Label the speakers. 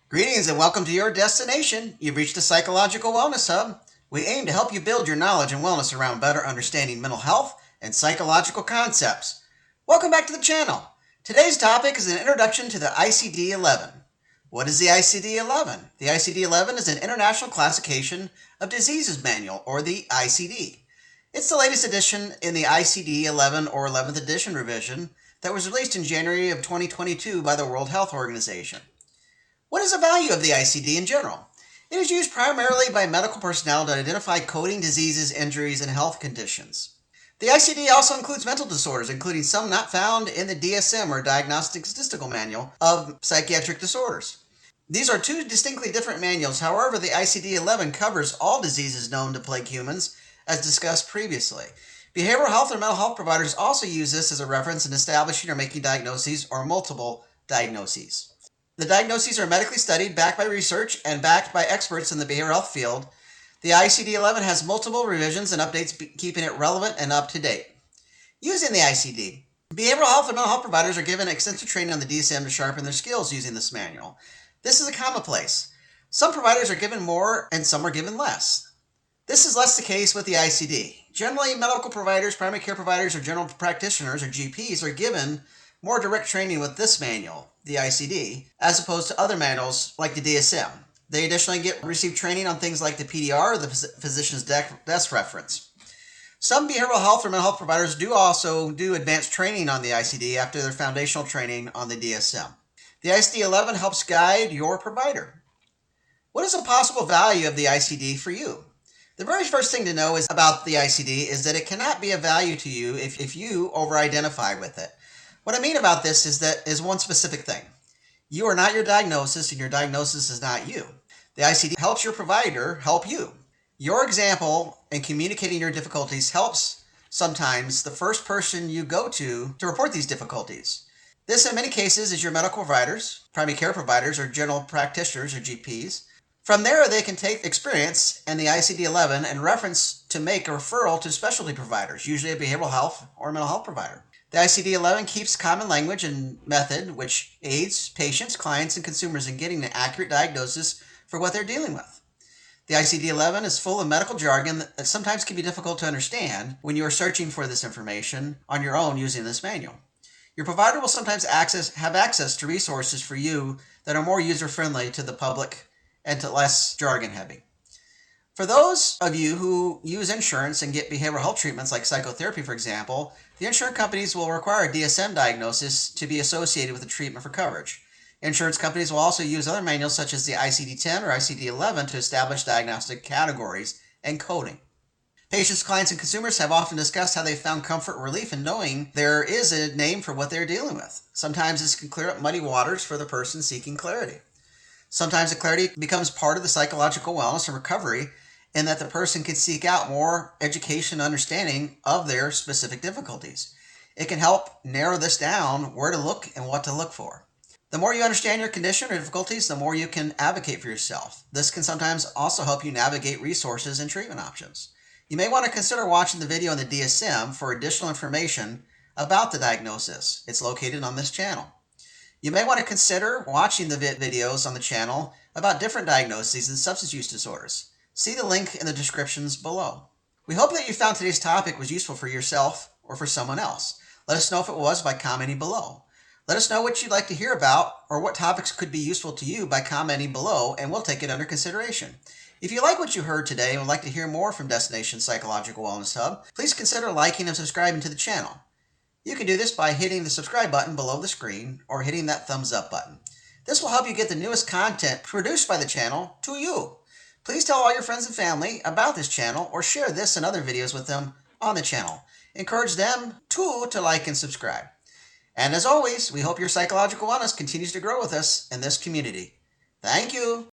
Speaker 1: Greetings and welcome to your destination. You've reached the Psychological Wellness Hub. We aim to help you build your knowledge and wellness around better understanding mental health and psychological concepts. Welcome back to the channel. Today's topic is an introduction to the ICD-11. What is the ICD-11? The ICD-11 is an International Classification of Diseases Manual, or the ICD. It's the latest edition in the ICD-11 or 11th edition revision that was released in January of 2022 by the World Health Organization. What is the value of the ICD in general? It is used primarily by medical personnel to identify coding diseases, injuries, and health conditions. The ICD also includes mental disorders, including some not found in the DSM or Diagnostic Statistical Manual of Psychiatric Disorders. These are two distinctly different manuals. However, the ICD-11 covers all diseases known to plague humans, as discussed previously. Behavioral health or mental health providers also use this as a reference in establishing or making diagnoses or multiple diagnoses. The diagnoses are medically studied, backed by research, and backed by experts in the behavioral health field. The ICD-11 has multiple revisions and updates, keeping it relevant and up to date. Using the ICD, behavioral health and mental health providers are given extensive training on the DSM to sharpen their skills using this manual. This is a commonplace. Some providers are given more and some are given less. This is less the case with the ICD. Generally, medical providers, primary care providers, or general practitioners, or GPs, are given more direct training with this manual, the ICD, as opposed to other manuals like the DSM. They additionally receive training on things like the PDR or the physician's desk reference. Some behavioral health or mental health providers do also do advanced training on the ICD after their foundational training on the DSM. The ICD-11 helps guide your provider. What is the possible value of the ICD for you? The very first thing to know about the ICD is that it cannot be of value to you if you over-identify with it. What I mean about this is one specific thing. You are not your diagnosis, and your diagnosis is not you. The ICD helps your provider help you. Your example in communicating your difficulties helps sometimes the first person you go to report these difficulties. This, in many cases, is your medical providers, primary care providers, or general practitioners or GPs. From there, they can take experience in the ICD-11 and reference to make a referral to specialty providers, usually a behavioral health or mental health provider. The ICD-11 keeps common language and method which aids patients, clients, and consumers in getting an accurate diagnosis for what they're dealing with. The ICD-11 is full of medical jargon that sometimes can be difficult to understand when you are searching for this information on your own using this manual. Your provider will sometimes have access to resources for you that are more user-friendly to the public and to less jargon-heavy. For those of you who use insurance and get behavioral health treatments like psychotherapy, for example, the insurance companies will require a DSM diagnosis to be associated with the treatment for coverage. Insurance companies will also use other manuals such as the ICD-10 or ICD-11 to establish diagnostic categories and coding. Patients, clients, and consumers have often discussed how they found comfort and relief in knowing there is a name for what they're dealing with. Sometimes this can clear up muddy waters for the person seeking clarity. Sometimes the clarity becomes part of the psychological wellness and recovery, and that the person can seek out more education and understanding of their specific difficulties. It can help narrow this down, where to look and what to look for. The more you understand your condition or difficulties, the more you can advocate for yourself. This can sometimes also help you navigate resources and treatment options. You may want to consider watching the video on the DSM for additional information about the diagnosis. It's located on this channel. You may want to consider watching the videos on the channel about different diagnoses and substance use disorders. See the link in the descriptions below. We hope that you found today's topic was useful for yourself or for someone else. Let us know if it was by commenting below. Let us know what you'd like to hear about or what topics could be useful to you by commenting below, and we'll take it under consideration. If you like what you heard today and would like to hear more from Destination Psychological Wellness Hub, please consider liking and subscribing to the channel. You can do this by hitting the subscribe button below the screen or hitting that thumbs up button. This will help you get the newest content produced by the channel to you. Please tell all your friends and family about this channel or share this and other videos with them on the channel. Encourage them too to like and subscribe. And as always, we hope your psychological wellness continues to grow with us in this community. Thank you.